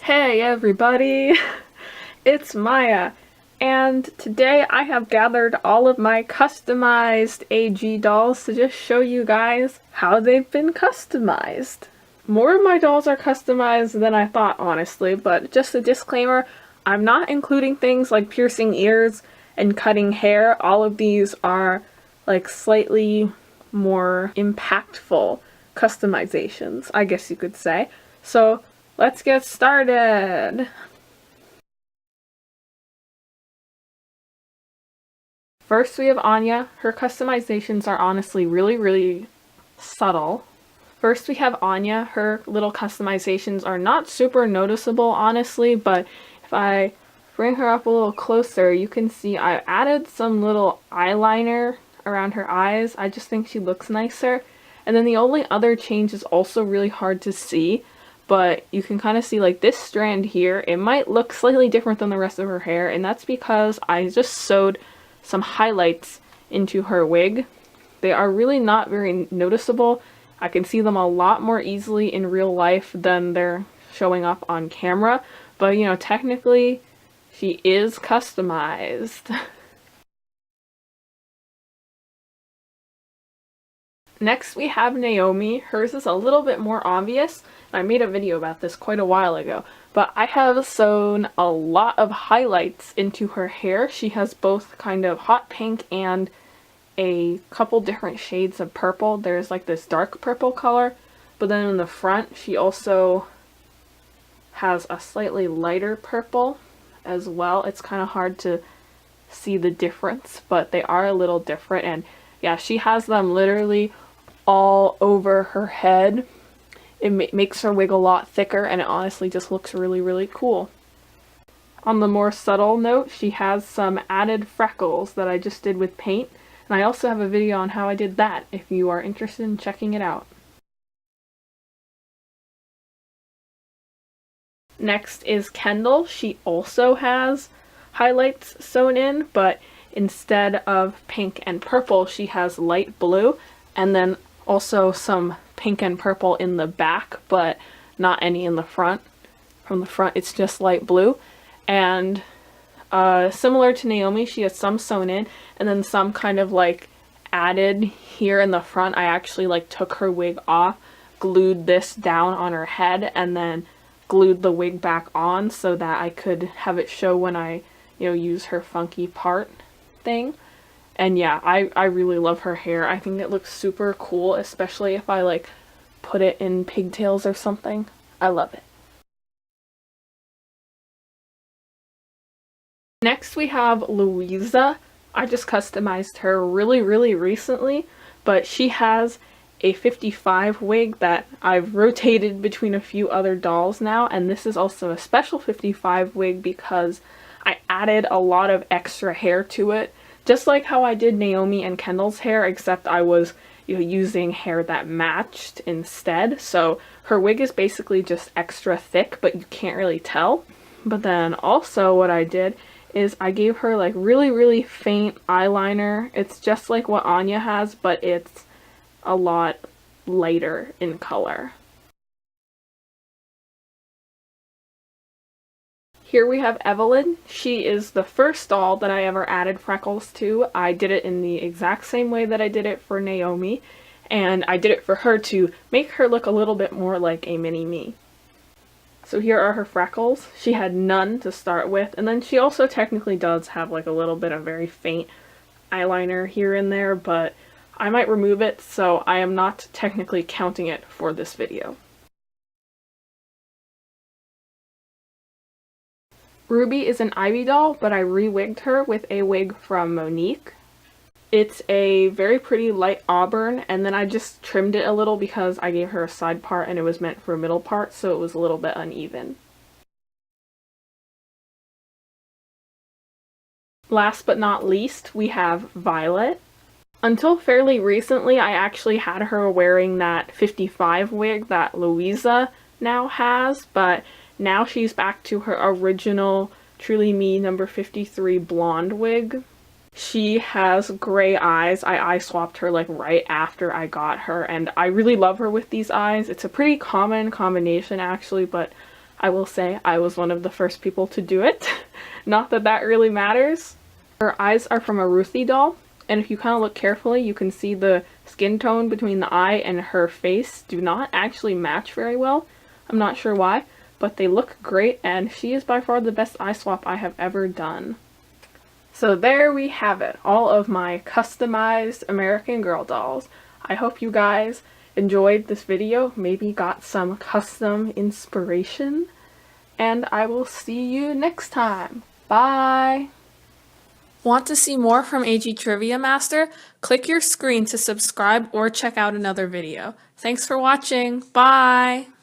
Hey everybody, it's Maya, and today I have gathered all of my customized AG dolls to just show you guys how they've been customized. More of my dolls are customized than I thought, honestly, but just a disclaimer, I'm not including things like piercing ears and cutting hair. All of these are like slightly more impactful customizations, I guess you could say. So let's get started! First we have Anya. Her customizations are honestly really subtle. First we have Anya. Her little customizations are not super noticeable, honestly, but if I bring her up a little closer, you can see I added some little eyeliner around her eyes. I just think she looks nicer. And then the only other change is also really hard to see, but you can kind of see like this strand here, it might look slightly different than the rest of her hair, and that's because I just sewed some highlights into her wig. They are really not very noticeable. I can see them a lot more easily in real life than they're showing up on camera, but you know, technically she is customized. Next we have Naomi. Hers is a little bit more obvious. I made a video about this quite a while ago, but I have sewn a lot of highlights into her hair. She has both kind of hot pink and a couple different shades of purple. There's like this dark purple color, but then in the front she also has a slightly lighter purple as well. It's kind of hard to see the difference, but they are a little different, and yeah, she has them literally all over her head. It makes her wig a lot thicker, and it honestly just looks really cool. On the more subtle note, she has some added freckles that I just did with paint, and I also have a video on how I did that if you are interested in checking it out. Next is Kendall. She also has highlights sewn in, but instead of pink and purple, she has light blue, and then also some pink and purple in the back, but not any in the front. From the front, it's just light blue. And similar to Naomi, she has some sewn in, and then some kind of like added here in the front. I actually like took her wig off, glued this down on her head, and then glued the wig back on so that I could have it show when I, you know, use her funky part thing. And yeah, I really love her hair. I think it looks super cool, especially if I like put it in pigtails or something. I love it. Next we have Louisa. I just customized her really recently, but she has a 55 wig that I've rotated between a few other dolls now, and this is also a special 55 wig because I added a lot of extra hair to it. Just like how I did Naomi and Kendall's hair, except I was, you know, using hair that matched instead. So her wig is basically just extra thick, but you can't really tell. But then also what I did is I gave her like really faint eyeliner. It's just like what Anya has, but it's a lot lighter in color. Here we have Evelyn. She is the first doll that I ever added freckles to. I did it in the exact same way that I did it for Naomi, and I did it for her to make her look a little bit more like a mini-me. So here are her freckles. She had none to start with, and then she also technically does have like a little bit of very faint eyeliner here and there, but I might remove it, so I am not technically counting it for this video. Ruby is an Ivy doll, but I re-wigged her with a wig from Monique. It's a very pretty light auburn, and then I just trimmed it a little because I gave her a side part and it was meant for a middle part, so it was a little bit uneven. Last but not least, we have Violet. Until fairly recently, I actually had her wearing that 55 wig that Louisa now has, but now she's back to her original Truly Me number 53 blonde wig. She has gray eyes. I eye swapped her like right after I got her, and I really love her with these eyes. It's a pretty common combination actually, but I will say I was one of the first people to do it. Not that that really matters. Her eyes are from a Ruthie doll, and if you kind of look carefully, you can see the skin tone between the eye and her face do not actually match very well. I'm not sure why, but they look great, and she is by far the best eye swap I have ever done. So there we have it, all of my customized American Girl dolls. I hope you guys enjoyed this video, maybe got some custom inspiration, and I will see you next time. Bye! Want to see more from AGTriviaMaster? Click your screen to subscribe or check out another video. Thanks for watching. Bye!